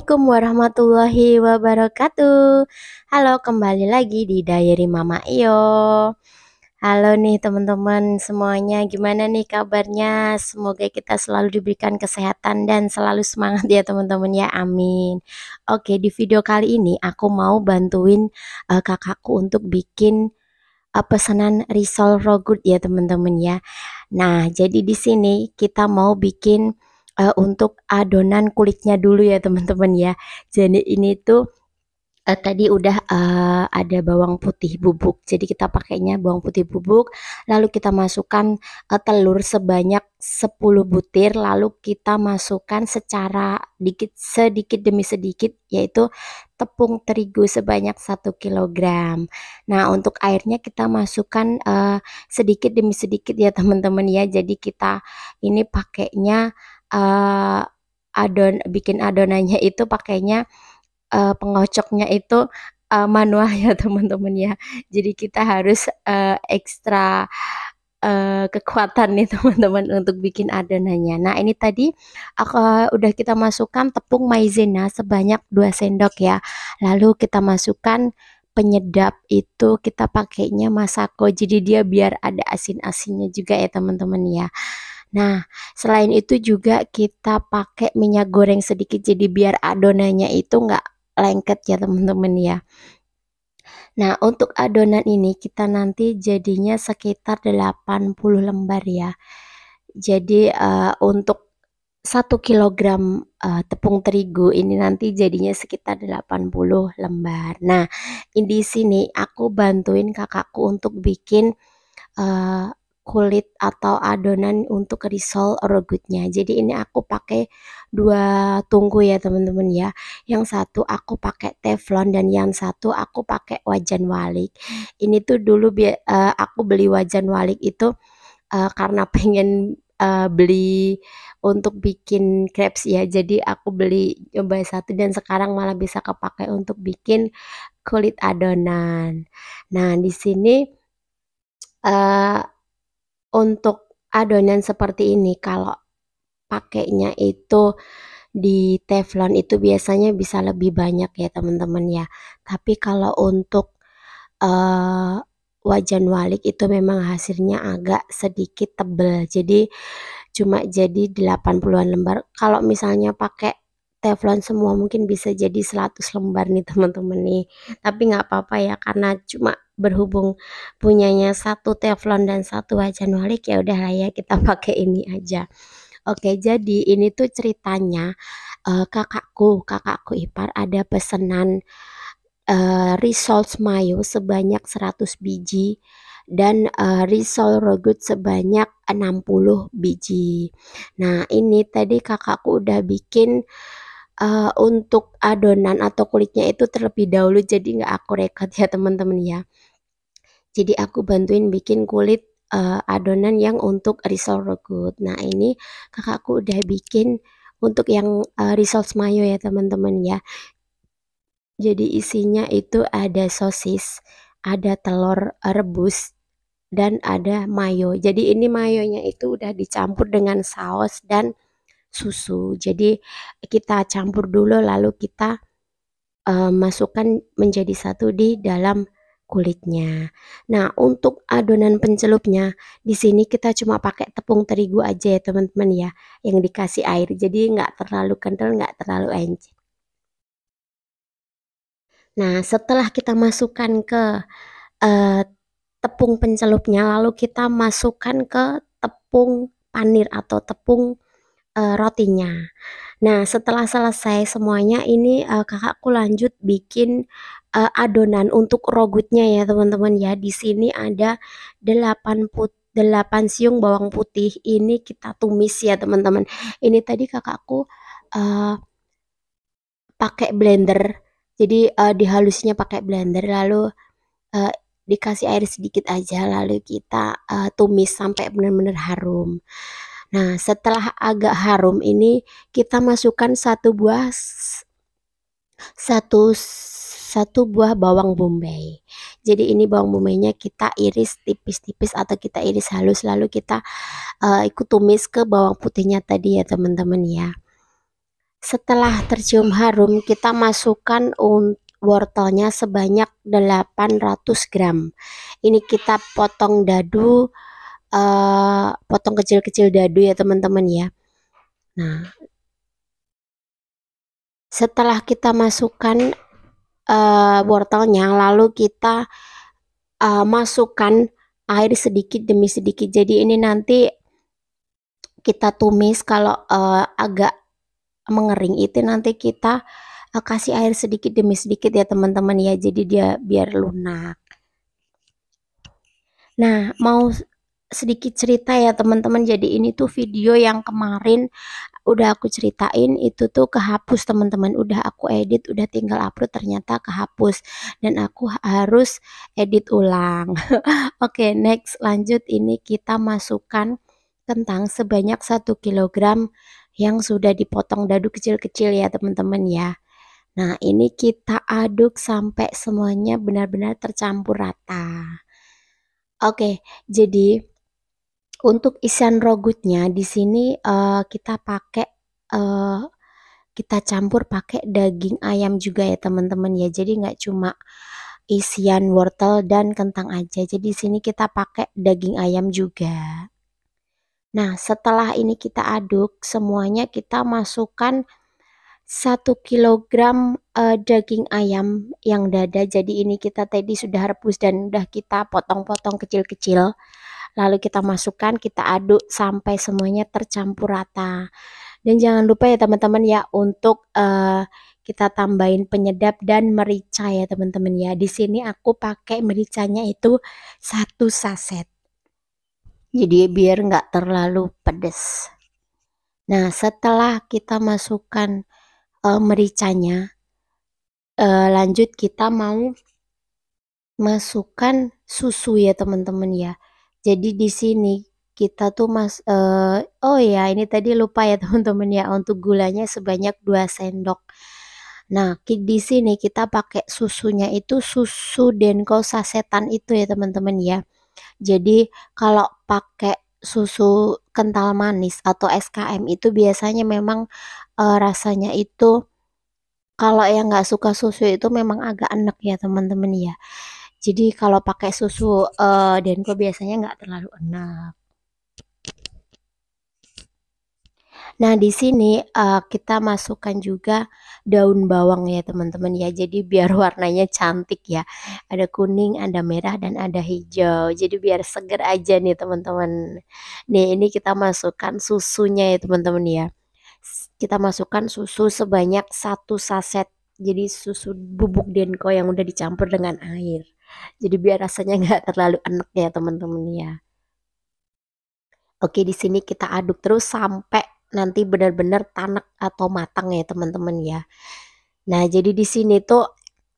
Assalamualaikum warahmatullahi wabarakatuh. Halo, kembali lagi di Diary Mama Iyo. Halo nih teman-teman semuanya, gimana nih kabarnya? Semoga kita selalu diberikan kesehatan dan selalu semangat ya teman-teman ya, amin. Oke, di video kali ini aku mau bantuin kakakku untuk bikin pesanan risol raw good ya teman-teman ya. Nah, jadi di sini kita mau bikin untuk adonan kulitnya dulu ya teman-teman ya. Jadi ini tuh tadi udah ada bawang putih bubuk. Jadi kita pakainya bawang putih bubuk, lalu kita masukkan telur sebanyak 10 butir, lalu kita masukkan secara sedikit demi sedikit, yaitu tepung terigu sebanyak 1 kilogram. Nah, untuk airnya kita masukkan sedikit demi sedikit ya teman-teman ya. Jadi kita ini pakainya eh, bikin adonannya itu pakainya pengocoknya itu manual ya teman-teman ya. Jadi kita harus ekstra kekuatan nih teman-teman untuk bikin adonannya. Nah ini tadi aku udah kita masukkan tepung maizena sebanyak 2 sendok ya. Lalu kita masukkan penyedap itu kita pakainya Masako. Jadi dia biar ada asin-asinnya juga ya teman-teman ya. Nah, selain itu juga kita pakai minyak goreng sedikit jadi biar adonannya itu nggak lengket ya teman-teman ya. Nah, untuk adonan ini kita nanti jadinya sekitar 80 lembar ya. Jadi untuk 1 kilogram tepung terigu ini nanti jadinya sekitar 80 lembar. Nah, di sini aku bantuin kakakku untuk bikin eh, kulit atau adonan untuk risol rogutnya. Jadi ini aku pakai 2 tungku ya teman-teman ya. Yang satu aku pakai teflon dan yang satu aku pakai wajan walik. Ini tuh dulu aku beli wajan walik itu karena pengen beli untuk bikin crepes ya. Jadi aku beli coba satu dan sekarang malah bisa kepakai untuk bikin kulit adonan. Nah, di sini eh, untuk adonan seperti ini kalau pakainya itu di teflon itu biasanya bisa lebih banyak ya teman-teman ya. Tapi kalau untuk eh, wajan walik itu memang hasilnya agak sedikit tebel. Jadi cuma jadi 80-an lembar. Kalau misalnya pakai teflon semua mungkin bisa jadi 100 lembar nih teman-teman nih. Tapi nggak apa-apa ya karena cuma berhubung punyanya satu teflon dan satu wajan walik ya udah lah ya kita pakai ini aja. Oke, jadi ini tuh ceritanya kakakku ipar ada pesanan risol mayo sebanyak 100 biji dan risol rogut sebanyak 60 biji. Nah, ini tadi kakakku udah bikin untuk adonan atau kulitnya itu terlebih dahulu jadi nggak aku record ya teman-teman ya. Jadi aku bantuin bikin kulit adonan yang untuk risol rogut. Nah, ini kakakku udah bikin untuk yang risol mayo ya teman-teman ya. Jadi isinya itu ada sosis, ada telur rebus, dan ada mayo. Jadi ini mayonya itu udah dicampur dengan saus dan susu. Jadi kita campur dulu lalu kita masukkan menjadi satu di dalam kulitnya. Nah, untuk adonan pencelupnya di sini kita cuma pakai tepung terigu aja ya teman-teman ya, yang dikasih air. Jadi nggak terlalu kental, nggak terlalu encer. Nah, setelah kita masukkan ke eh, tepung pencelupnya, lalu kita masukkan ke tepung panir atau tepung rotinya. Nah, setelah selesai semuanya, ini kakakku lanjut bikin adonan untuk rogutnya ya teman-teman ya. Di sini ada 8 siung bawang putih. Ini kita tumis ya teman-teman. Ini tadi kakakku eh, pakai blender. Jadi dihalusnya pakai blender lalu eh, dikasih air sedikit aja lalu kita tumis sampai benar-benar harum. Nah, setelah agak harum ini kita masukkan satu satu buah bawang bombay. Jadi ini bawang bombaynya kita iris tipis-tipis atau kita iris halus lalu kita ikut tumis ke bawang putihnya tadi ya teman-teman ya. Setelah tercium harum, kita masukkan wortelnya sebanyak 800 gram. Ini kita potong dadu, potong kecil-kecil dadu ya teman-teman ya. Nah, setelah kita masukkan wortelnya, lalu kita masukkan air sedikit demi sedikit. Jadi ini nanti kita tumis kalau agak mengering itu nanti kita kasih air sedikit demi sedikit ya teman-teman ya. Jadi dia biar lunak. Nah, mau sedikit cerita ya teman-teman. Jadi ini tuh video yang kemarin udah aku ceritain itu tuh kehapus teman-teman. Udah aku edit, udah tinggal upload ternyata kehapus dan aku harus edit ulang. Oke, next lanjut ini kita masukkan kentang sebanyak 1 kilogram yang sudah dipotong dadu kecil-kecil ya teman-teman ya. Nah, ini kita aduk sampai semuanya benar-benar tercampur rata. Oke, jadi untuk isian rogutnya di sini kita pakai eh, kita campur pakai daging ayam juga ya teman-teman ya. Jadi nggak cuma isian wortel dan kentang aja. Jadi di sini kita pakai daging ayam juga. Nah, setelah ini kita aduk semuanya kita masukkan 1 kilogram daging ayam yang dada. Jadi ini kita tadi sudah rebus dan udah kita potong-potong kecil-kecil. Lalu kita masukkan, kita aduk sampai semuanya tercampur rata. Dan jangan lupa ya teman-teman ya untuk kita tambahin penyedap dan merica ya teman-teman ya. Di sini aku pakai mericanya itu 1 saset. Jadi biar nggak terlalu pedas. Nah, setelah kita masukkan mericanya, lanjut kita mau masukkan susu ya teman-teman ya. Jadi di sini kita tuh oh ya ini tadi lupa ya teman-teman ya untuk gulanya sebanyak 2 sendok. Nah, di sini kita pakai susunya itu susu Denko sasetan itu ya teman-teman ya. Jadi kalau pakai susu kental manis atau SKM itu biasanya memang rasanya itu kalau yang nggak suka susu itu memang agak enek ya teman-teman ya. Jadi kalau pakai susu Denko biasanya nggak terlalu enak. Nah, di sini kita masukkan juga daun bawang ya teman-teman ya. Jadi biar warnanya cantik ya. Ada kuning, ada merah, dan ada hijau. Jadi biar seger aja nih teman-teman. Nih ini kita masukkan susunya ya teman-teman ya. Kita masukkan susu sebanyak 1 saset. Jadi susu bubuk Denko yang udah dicampur dengan air. Jadi biar rasanya nggak terlalu enak ya teman-teman ya. Oke, di sini kita aduk terus sampai nanti benar-benar tanek atau matang ya teman-teman ya. Nah, jadi di sini tuh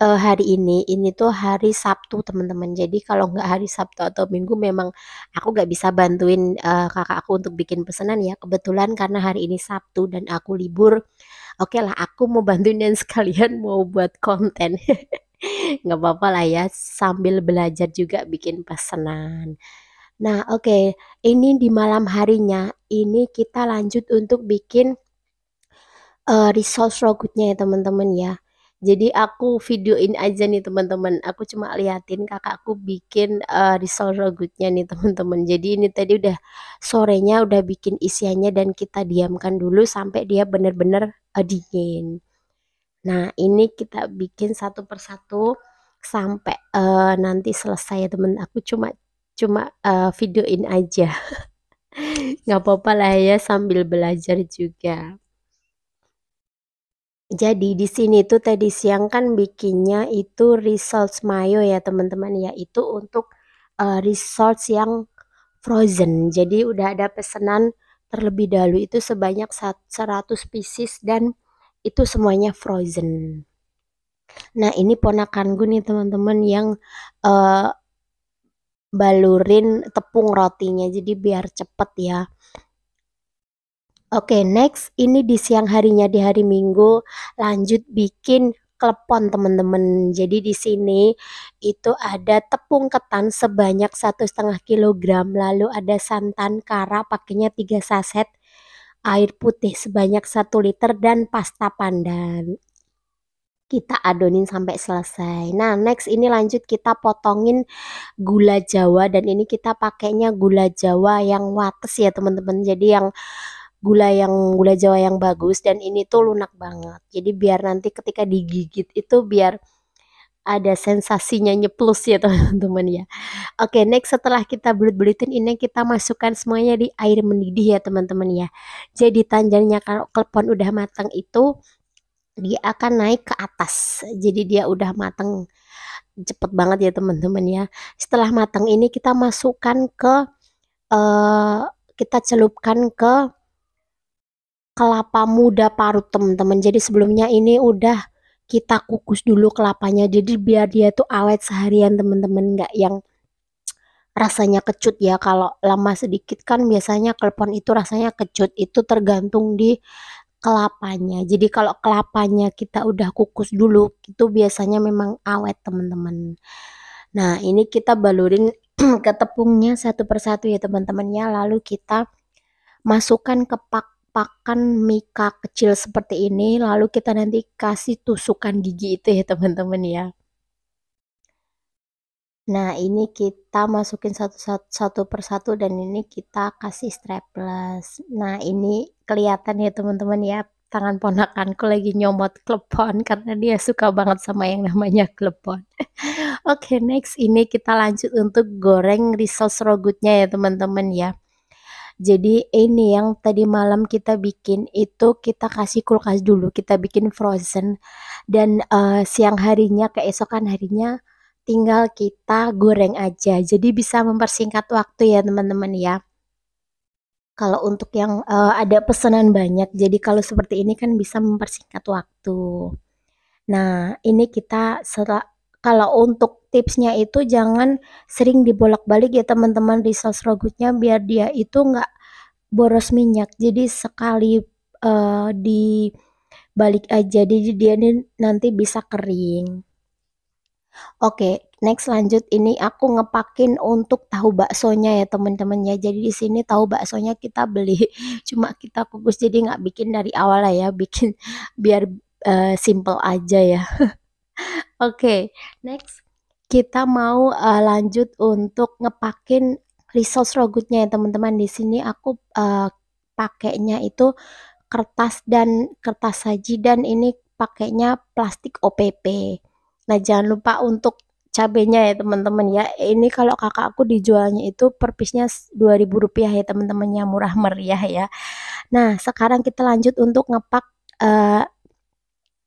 hari ini tuh hari Sabtu teman-teman. Jadi kalau nggak hari Sabtu atau Minggu memang aku nggak bisa bantuin kakak aku untuk bikin pesanan ya. Kebetulan karena hari ini Sabtu dan aku libur. Oke lah, aku mau bantuin dan sekalian mau buat konten. Nggak apa-apa lah ya, sambil belajar juga bikin pesanan. Nah, oke, ini di malam harinya, ini kita lanjut untuk bikin resource rogutnya ya teman-teman ya. Jadi aku videoin aja nih teman-teman. Aku cuma liatin kakakku bikin resource rogutnya nih teman-teman. Jadi ini tadi udah sorenya udah bikin isiannya dan kita diamkan dulu sampai dia benar-benar dingin. Nah, ini kita bikin satu persatu sampai nanti selesai ya teman. Aku cuma cuma videoin aja. Nggak apa-apa lah ya sambil belajar juga. Jadi di sini tuh tadi siang kan bikinnya itu results mayo ya teman-teman ya. Itu untuk results yang frozen. Jadi udah ada pesanan terlebih dahulu itu sebanyak 100 pieces dan itu semuanya frozen. Nah, ini ponakanku nih teman-teman yang eh, balurin tepung rotinya jadi biar cepet ya. Oke, next ini di siang harinya di hari Minggu lanjut bikin klepon teman-teman. Jadi di sini itu ada tepung ketan sebanyak 1,5 kilogram, lalu ada santan kara pakainya 3 saset, air putih sebanyak 1 liter dan pasta pandan. Kita adonin sampai selesai. Nah, next ini lanjut kita potongin gula Jawa dan ini kita pakainya gula Jawa yang wates ya teman-teman. Jadi gula Jawa yang bagus dan ini tuh lunak banget. Jadi biar nanti ketika digigit itu biar ada sensasinya nyeplos ya teman-teman ya. Oke, next setelah kita belut-belutin ini kita masukkan semuanya di air mendidih ya teman-teman ya. Jadi tandanya kalau klepon udah matang itu dia akan naik ke atas. Jadi dia udah matang cepet banget ya teman-teman ya. Setelah matang ini kita masukkan ke eh, kita celupkan ke kelapa muda parut teman-teman. Jadi sebelumnya ini udah kita kukus dulu kelapanya. Jadi biar dia tuh awet seharian teman-teman, nggak yang rasanya kecut ya. Kalau lama sedikit kan biasanya klepon itu rasanya kecut. Itu tergantung di kelapanya. Jadi kalau kelapanya kita udah kukus dulu, itu biasanya memang awet teman-teman. Nah, ini kita balurin ke tepungnya satu persatu ya teman-teman ya. Lalu kita masukkan ke pakan mika kecil seperti ini. Lalu kita nanti kasih tusukan gigi itu ya teman-teman ya. Nah, ini kita masukin satu persatu dan ini kita kasih strapless. Nah, ini kelihatan ya teman-teman ya, tangan ponakanku lagi nyomot klepon karena dia suka banget sama yang namanya klepon. Oke, next ini kita lanjut untuk goreng risol serogutnya ya teman-teman ya. Jadi ini yang tadi malam kita bikin itu kita kasih kulkas dulu, kita bikin frozen dan siang harinya keesokan harinya tinggal kita goreng aja. Jadi bisa mempersingkat waktu ya teman-teman ya. Kalau untuk yang ada pesanan banyak, jadi kalau seperti ini kan bisa mempersingkat waktu. Nah, ini kita setelah kalau untuk tipsnya itu jangan sering dibolak-balik ya teman-teman di sos rogutnya biar dia itu nggak boros minyak. Jadi sekali dibalik aja, jadi dia nanti bisa kering. Oke, next lanjut ini aku ngepakin untuk tahu baksonya ya teman-teman ya. Jadi di sini tahu baksonya kita beli, cuma kita kukus jadi nggak bikin dari awal lah ya, bikin biar simple aja ya. Oke, next kita mau lanjut untuk ngepakin risol serogutnya ya teman-teman. Di sini aku pakainya itu kertas saji dan ini pakainya plastik OPP. Nah, jangan lupa untuk cabenya ya teman-teman ya. Ini kalau kakak aku dijualnya itu per piece-nya Rp2.000 ya teman-temannya, murah meriah ya. Nah, sekarang kita lanjut untuk ngepak eh,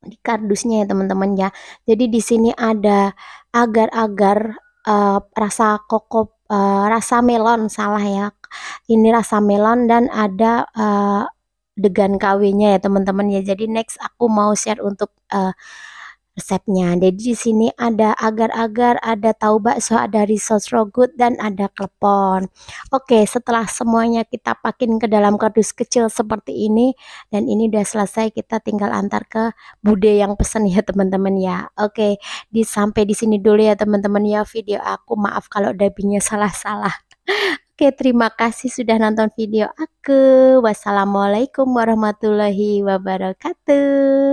di kardusnya ya teman-teman ya. Jadi di sini ada agar-agar rasa rasa melon salah ya. Ini rasa melon dan ada degan KW-nya ya teman-teman ya. Jadi next aku mau share untuk resepnya. Jadi di sini ada agar-agar, ada tahu bakso, ada risol rogut dan ada klepon. Oke, setelah semuanya kita pakin ke dalam kardus kecil seperti ini dan ini udah selesai, kita tinggal antar ke bude yang pesen ya teman-teman ya. Oke, sampai di sini dulu ya teman-teman ya video aku. Maaf kalau dubbingnya salah-salah. Oke, terima kasih sudah nonton video aku. Wassalamualaikum warahmatullahi wabarakatuh.